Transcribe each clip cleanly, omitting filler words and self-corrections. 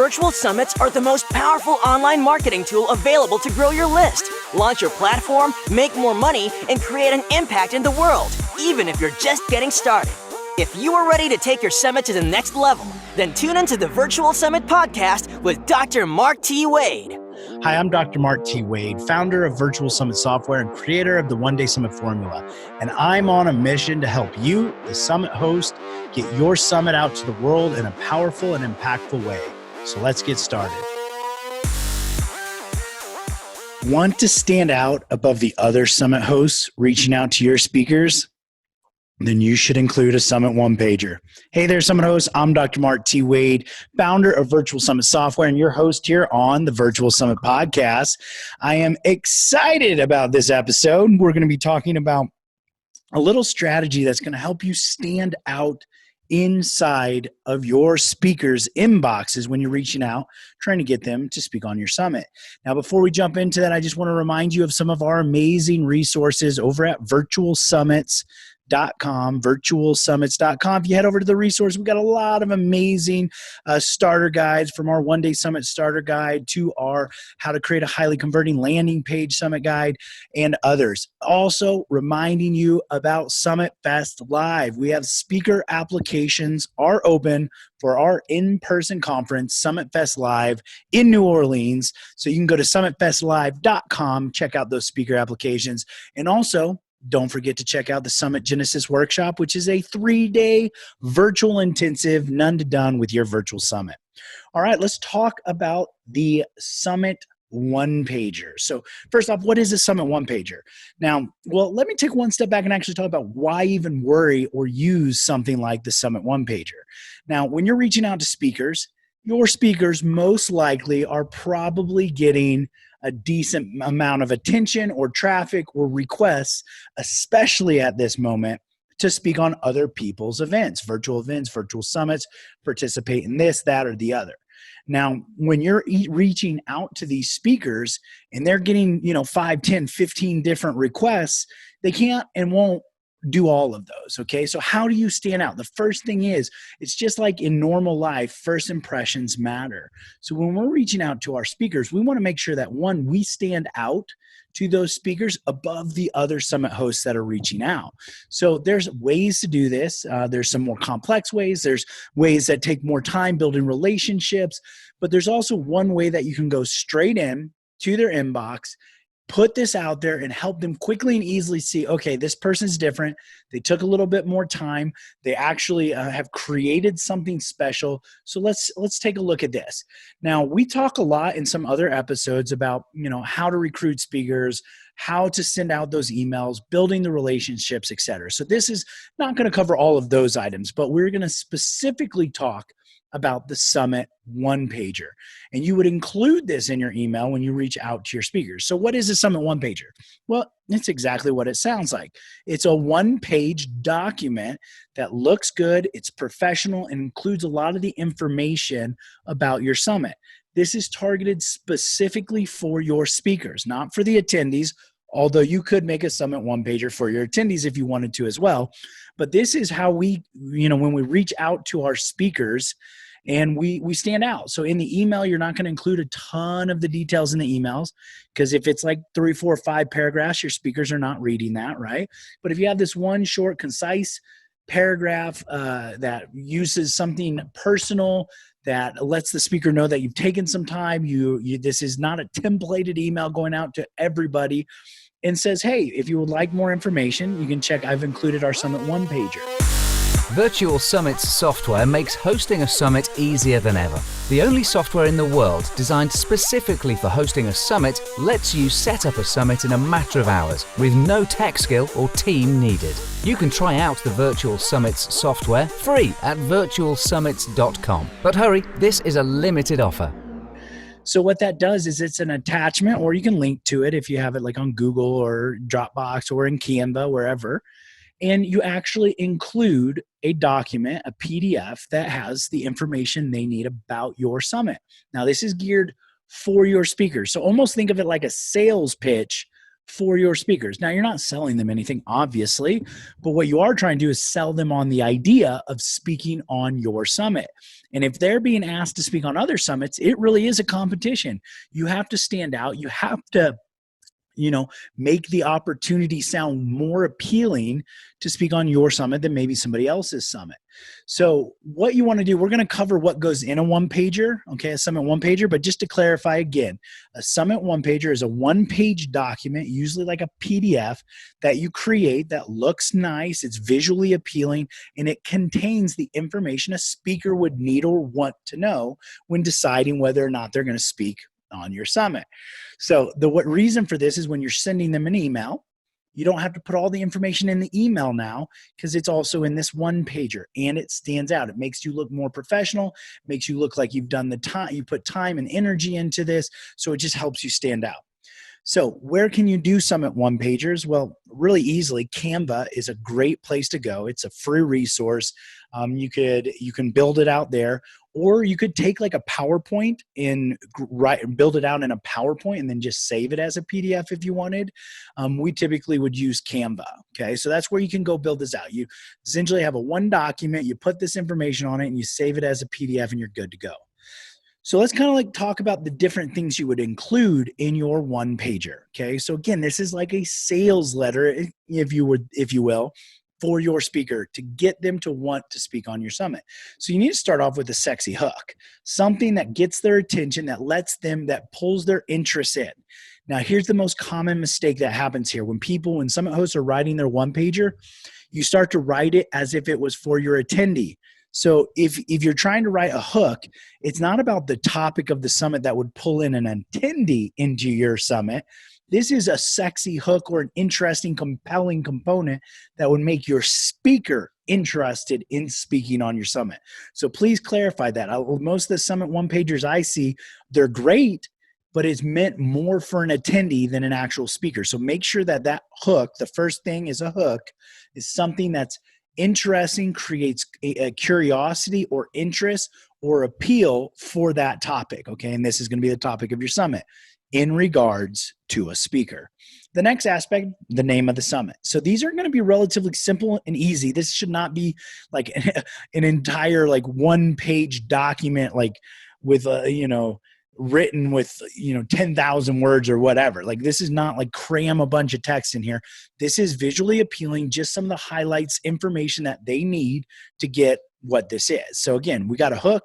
Virtual summits are the most powerful online marketing tool available to grow your list, launch your platform, make more money, and create an impact in the world, even if you're just getting started. If you are ready to take your summit to the next level, then tune into the Virtual Summit Podcast with Dr. Mark T. Wade. Hi, I'm Dr. Mark T. Wade, founder of Virtual Summit Software and creator of the One Day Summit Formula. And I'm on a mission to help you, the summit host, get your summit out to the world in a powerful and impactful way. So let's get started. Want to stand out above the other summit hosts reaching out to your speakers? Then you should include a Summit one-pager. Hey there, Summit hosts. I'm Dr. Mark T. Wade, founder of Virtual Summit Software and your host here on the Virtual Summit Podcast. I am excited about this episode. We're going to be talking about a little strategy that's going to help you stand out inside of your speakers' inboxes when you're reaching out, trying to get them to speak on your summit. Now, before we jump into that, I just want to remind you of some of our amazing resources over at virtualsummits.com. If you head over to the resource, we got a lot of amazing starter guides, from our One Day Summit starter guide to our how to create a highly converting landing page summit guide and others. Also reminding you about Summit Fest Live. We have speaker applications are open for our in-person conference, Summit Fest Live in New Orleans. So you can go to summitfestlive.com, check out those speaker applications, and also don't forget to check out the Summit Genesis Workshop, which is a 3-day virtual intensive, none to done with your virtual summit. All right, let's talk about the Summit one-pager. So first off, what is a Summit one-pager? Now, well, let me take one step back and actually talk about why even worry or use something like the Summit one-pager. Now, when you're reaching out to speakers, your speakers most likely are probably getting a decent amount of attention or traffic or requests, especially at this moment, to speak on other people's events, virtual summits, participate in this, that, or the other. Now, when you're reaching out to these speakers and they're getting, 5, 10, 15 different requests, they can't and won't do all of those. Okay. So how do you stand out? The first thing is, it's just like in normal life, first impressions matter. So when we're reaching out to our speakers, we want to make sure that, one, we stand out to those speakers above the other summit hosts that are reaching out. So there's ways to do this. There's some more complex ways. There's ways that take more time building relationships, but there's also one way that you can go straight in to their inbox, put this out there, and help them quickly and easily see, okay, this person's different. They took a little bit more time. They actually have created something special. So let's take a look at this. Now, we talk a lot in some other episodes about, how to recruit speakers, how to send out those emails, building the relationships, etc. So this is not going to cover all of those items, but we're going to specifically talk about the Summit one-pager. And you would include this in your email when you reach out to your speakers. So what is a Summit one-pager? Well, it's exactly what it sounds like. It's a one-page document that looks good, it's professional, and includes a lot of the information about your summit. This is targeted specifically for your speakers, not for the attendees, although you could make a Summit one-pager for your attendees if you wanted to as well. But this is how we, when we reach out to our speakers and we stand out. So in the email, you're not going to include a ton of the details in the emails, because if it's like 3, 4, 5 paragraphs, your speakers are not reading that, right? But if you have this one short, concise paragraph that uses something personal, that lets the speaker know that you've taken some time, this is not a templated email going out to everybody, and says, hey, if you would like more information, you can check, I've included our Summit one-pager. Virtual Summits software makes hosting a summit easier than ever. The only software in the world designed specifically for hosting a summit lets you set up a summit in a matter of hours with no tech skill or team needed. You can try out the Virtual Summits software free at virtualsummits.com. But hurry, this is a limited offer. So what that does is it's an attachment, or you can link to it if you have it like on Google or Dropbox or in Canva, wherever. And you actually include a document, a PDF, that has the information they need about your summit. Now, this is geared for your speakers. So almost think of it like a sales pitch for your speakers. Now, you're not selling them anything, obviously, but what you are trying to do is sell them on the idea of speaking on your summit. And if they're being asked to speak on other summits, it really is a competition. You have to stand out. You have to make the opportunity sound more appealing to speak on your summit than maybe somebody else's summit. So what you want to do, we're going to cover what goes in a one-pager, okay, a summit one-pager, but just to clarify again, a summit one-pager is a one-page document, usually like a PDF, that you create that looks nice, it's visually appealing, and it contains the information a speaker would need or want to know when deciding whether or not they're going to speak on your summit. So the reason for this is when you're sending them an email, you don't have to put all the information in the email now because it's also in this one pager and it stands out. It makes you look more professional, makes you look like you've done the time, you put time and energy into this. So it just helps you stand out. So where can you do Summit one pagers? Well, really easily, Canva is a great place to go. It's a free resource. You can build it out there, or you could take like a PowerPoint and build it out in a PowerPoint and then just save it as a PDF if you wanted. We typically would use Canva. Okay, so that's where you can go build this out. You essentially have a one document, you put this information on it, and you save it as a PDF, and you're good to go. So let's kind of like talk about the different things you would include in your one pager. Okay. So again, this is like a sales letter, if you will, for your speaker to get them to want to speak on your summit. So you need to start off with a sexy hook, something that gets their attention, that pulls their interest in. Now, here's the most common mistake that happens here. When summit hosts are writing their one pager, you start to write it as if it was for your attendee. So if you're trying to write a hook, it's not about the topic of the summit that would pull in an attendee into your summit. This is a sexy hook or an interesting, compelling component that would make your speaker interested in speaking on your summit. So please clarify that. Most of the summit one-pagers I see, they're great, but it's meant more for an attendee than an actual speaker. So make sure that hook, the first thing is a hook, is something that's interesting, creates a curiosity or interest or appeal for that topic, okay? And this is going to be the topic of your summit in regards to a speaker. The next aspect, the name of the summit. So these are going to be relatively simple and easy. This should not be like an entire like one-page document like with written with 10,000 words or whatever. Like this is not like cram a bunch of text in here. This is visually appealing, just some of the highlights, information that they need to get what this is. So again, we got a hook,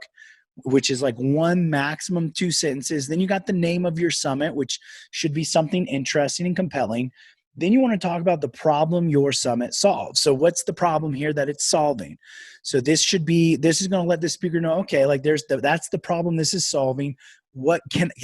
which is like one, maximum 2 sentences. Then you got the name of your summit, which should be something interesting and compelling. Then you want to talk about the problem your summit solves. So what's the problem here that it's solving? So this is going to let the speaker know, okay, like that's the problem this is solving.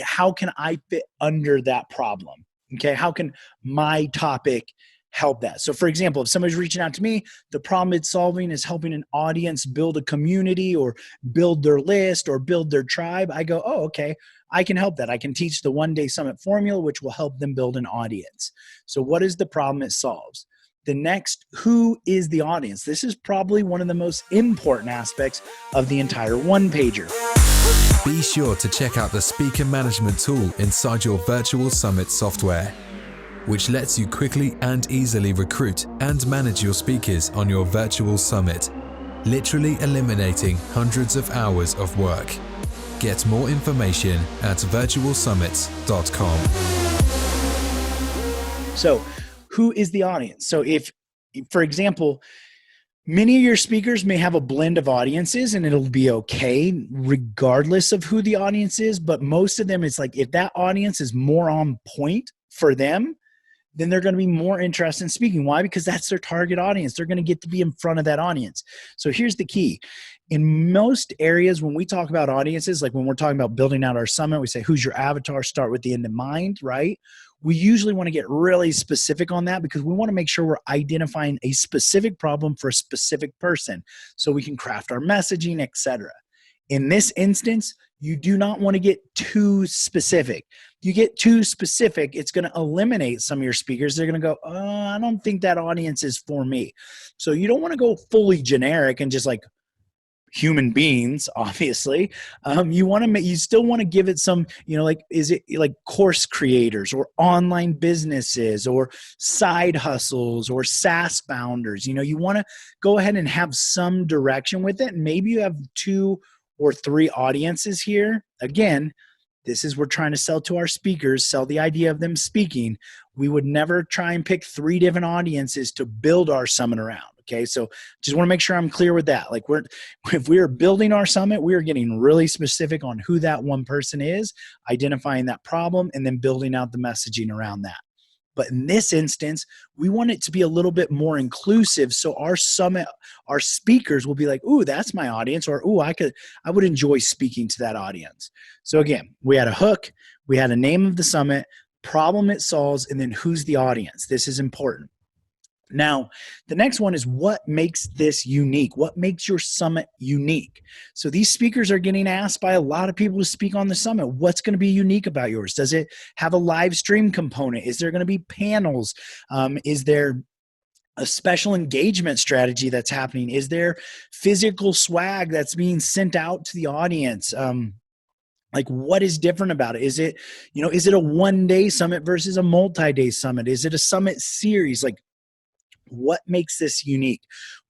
How can I fit under that problem? Okay. How can my topic help that? So for example, if somebody's reaching out to me, the problem it's solving is helping an audience build a community or build their list or build their tribe. I go, oh, okay, I can help that. I can teach the one-day summit formula, which will help them build an audience. So what is the problem it solves? The next, who is the audience? This is probably one of the most important aspects of the entire one-pager. Be sure to check out the speaker management tool inside your virtual summit software, which lets you quickly and easily recruit and manage your speakers on your virtual summit, literally eliminating hundreds of hours of work. Get more information at virtualsummits.com. So, who is the audience? So if, for example, many of your speakers may have a blend of audiences and it'll be okay regardless of who the audience is, but most of them, it's like if that audience is more on point for them, then they're going to be more interested in speaking. Why? Because that's their target audience. They're going to get to be in front of that audience. So here's the key. In most areas, when we talk about audiences, like when we're talking about building out our summit, we say, who's your avatar? Start with the end in mind, right? We usually want to get really specific on that because we want to make sure we're identifying a specific problem for a specific person so we can craft our messaging, etc. In this instance, you do not want to get too specific. You get too specific, it's going to eliminate some of your speakers. They're going to go, I don't think that audience is for me. So you don't want to go fully generic and just like, human beings, obviously. You still want to give it some, like, is it like course creators or online businesses or side hustles or SaaS founders? You want to go ahead and have some direction with it. Maybe you have 2 or 3 audiences here. Again, this is, we're trying to sell to our speakers, sell the idea of them speaking. We would never try and pick 3 different audiences to build our summit around. Okay. So just want to make sure I'm clear with that. Like, if we're building our summit, we are getting really specific on who that one person is, identifying that problem, and then building out the messaging around that. But in this instance, we want it to be a little bit more inclusive. So our summit, our speakers will be like, ooh, that's my audience, or ooh, I would enjoy speaking to that audience. So again, we had a hook, we had a name of the summit, problem it solves, and then who's the audience. This is important. Now, the next one is, what makes this unique? What makes your summit unique? So these speakers are getting asked by a lot of people to speak on the summit. What's going to be unique about yours? Does it have a live stream component? Is there going to be panels? Is there a special engagement strategy that's happening? Is there physical swag that's being sent out to the audience? Like, what is different about it? Is it a one-day summit versus a multi-day summit? Is it a summit series? Like, what makes this unique?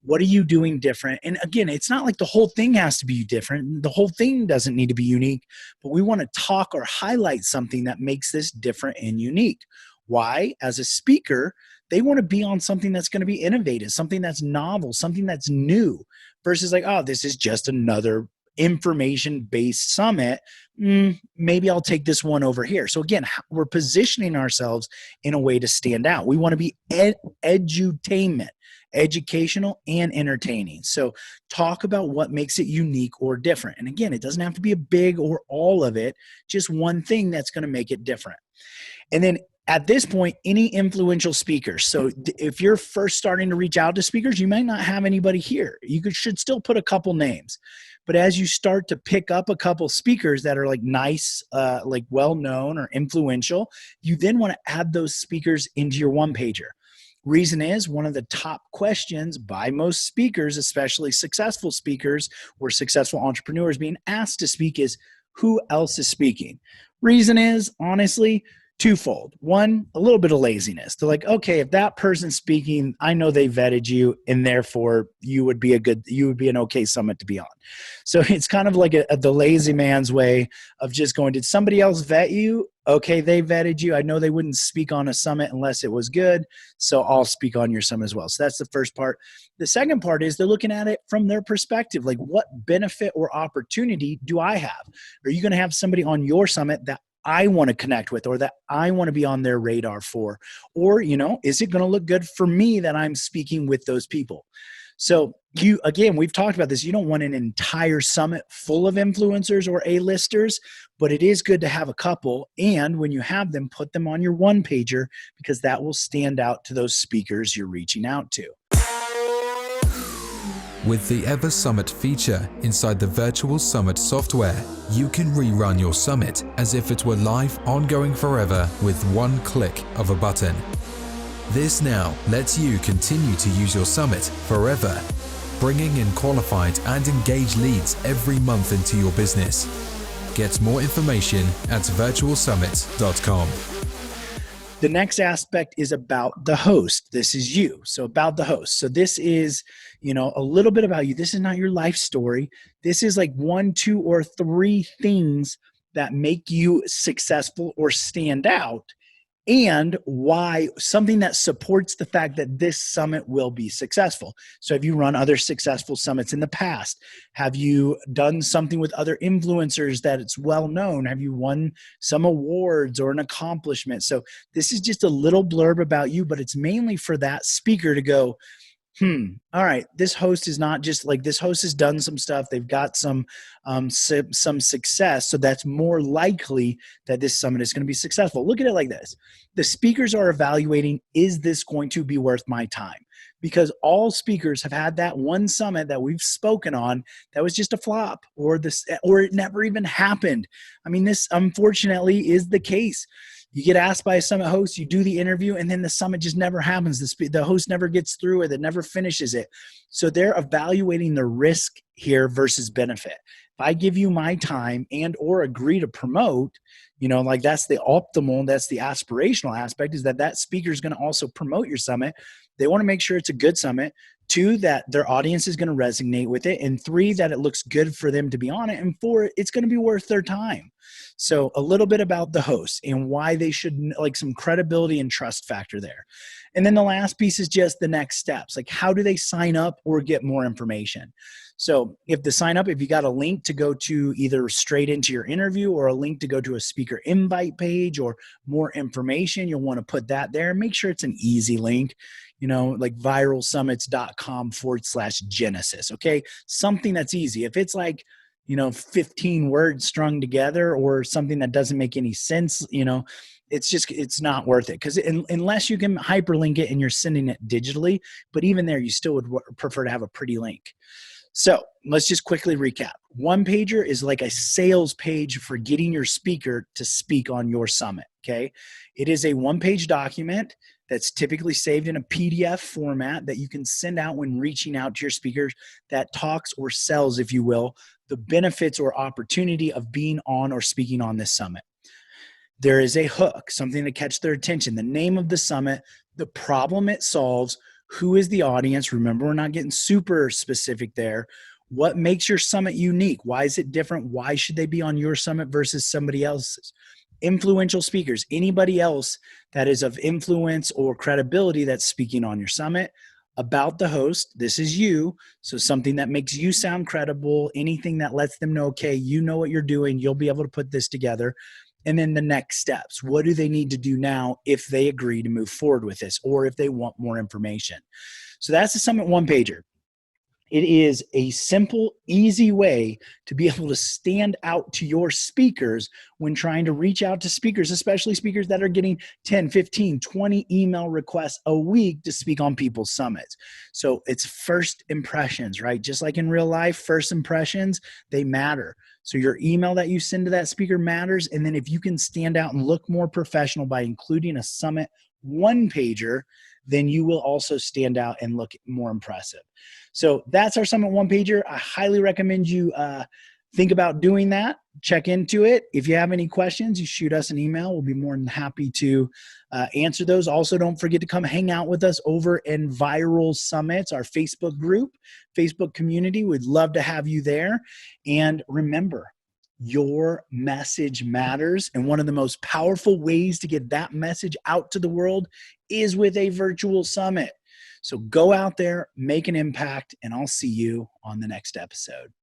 What are you doing different? And again, it's not like the whole thing has to be different. The whole thing doesn't need to be unique, but we want to talk or highlight something that makes this different and unique. Why? As a speaker, they want to be on something that's going to be innovative, something that's novel, something that's new, versus like, oh, this is just another information-based summit. Maybe I'll take this one over here. So again, we're positioning ourselves in a way to stand out. We want to be edutainment, educational and entertaining. So talk about what makes it unique or different. And again, it doesn't have to be a big or all of it, just one thing that's going to make it different. And then at this point, any influential speakers. So if you're first starting to reach out to speakers, you might not have anybody here. You should still put a couple names. But as you start to pick up a couple speakers that are like nice, like well-known or influential, you then want to add those speakers into your one-pager. Reason is, one of the top questions by most speakers, especially successful speakers or successful entrepreneurs being asked to speak, is who else is speaking? Reason is, honestly, twofold. One, a little bit of laziness. They're like, okay, if that person's speaking, I know they vetted you, and therefore you would be an okay summit to be on. So it's kind of like the lazy man's way of just going, did somebody else vet you? Okay, they vetted you. I know they wouldn't speak on a summit unless it was good, so I'll speak on your summit as well. So that's the first part. The second part is they're looking at it from their perspective. Like, what benefit or opportunity do I have? Are you going to have somebody on your summit that I want to connect with, or that I want to be on their radar for? Or, is it going to look good for me that I'm speaking with those people? So again, we've talked about this. You don't want an entire summit full of influencers or A-listers, but it is good to have a couple. And when you have them, put them on your one-pager, because that will stand out to those speakers you're reaching out to. With the Ever Summit feature inside the Virtual Summit software, you can rerun your summit as if it were live, ongoing forever with one click of a button. This now lets you continue to use your summit forever, bringing in qualified and engaged leads every month into your business. Get more information at virtualsummit.com. The next aspect is about the host. This is you. So about the host. So this is, a little bit about you. This is not your life story. This is like 1, 2, or 3 things that make you successful or stand out, and why, something that supports the fact that this summit will be successful. So have you run other successful summits in the past? Have you done something with other influencers that it's well known? Have you won some awards or an accomplishment? So this is just a little blurb about you, but it's mainly for that speaker to go, all right, this host is not just like, this host has done some stuff. They've got some success. So that's more likely that this summit is going to be successful. Look at it like this. The speakers are evaluating, is this going to be worth my time? Because all speakers have had that one summit that we've spoken on that was just a flop, or it never even happened. I mean, this unfortunately is the case. You get asked by a summit host, you do the interview, and then the summit just never happens. The host never gets through it, it never finishes it. So they're evaluating the risk here versus benefit. If I give you my time and or agree to promote, like that's the optimal, that's the aspirational aspect, is that speaker is going to also promote your summit. They want to make sure it's a good summit. 2, that their audience is going to resonate with it. And 3, that it looks good for them to be on it. And 4, it's going to be worth their time. So a little bit about the host and why they should, like some credibility and trust factor there. And then the last piece is just the next steps. Like, how do they sign up or get more information? So if you got a link to go to either straight into your interview or a link to go to a speaker invite page or more information, you'll want to put that there. Make sure it's an easy link, like viralsummits.com/Genesis. Okay. Something that's easy. If it's like, 15 words strung together or something that doesn't make any sense, it's not worth it, because unless you can hyperlink it and you're sending it digitally, but even there, you still would prefer to have a pretty link. So let's just quickly recap. One pager is like a sales page for getting your speaker to speak on your summit. Okay. It is a one-page document that's typically saved in a PDF format that you can send out when reaching out to your speakers, that talks or sells, if you will, the benefits or opportunity of being on or speaking on this summit. There is a hook, something to catch their attention, the name of the summit, the problem it solves, who is the audience. Remember, we're not getting super specific there. What makes your summit unique? Why is it different? Why should they be on your summit versus somebody else's? Influential speakers, anybody else that is of influence or credibility that's speaking on your summit. About the host, this is you. So something that makes you sound credible, anything that lets them know, okay, you know what you're doing, you'll be able to put this together. And then the next steps. What do they need to do now if they agree to move forward with this or if they want more information? So that's the Summit one-pager. It is a simple, easy way to be able to stand out to your speakers when trying to reach out to speakers, especially speakers that are getting 10, 15, 20 email requests a week to speak on people's summits. So it's first impressions, right? Just like in real life, first impressions, they matter. So your email that you send to that speaker matters. And then if you can stand out and look more professional by including a Summit one-pager, then you will also stand out and look more impressive. So that's our Summit one-pager. I highly recommend you think about doing that. Check into it. If you have any questions, you shoot us an email. We'll be more than happy to answer those. Also, don't forget to come hang out with us over in Viral Summits, our Facebook group, Facebook community. We'd love to have you there. And remember, your message matters. And one of the most powerful ways to get that message out to the world is with a virtual summit. So go out there, make an impact, and I'll see you on the next episode.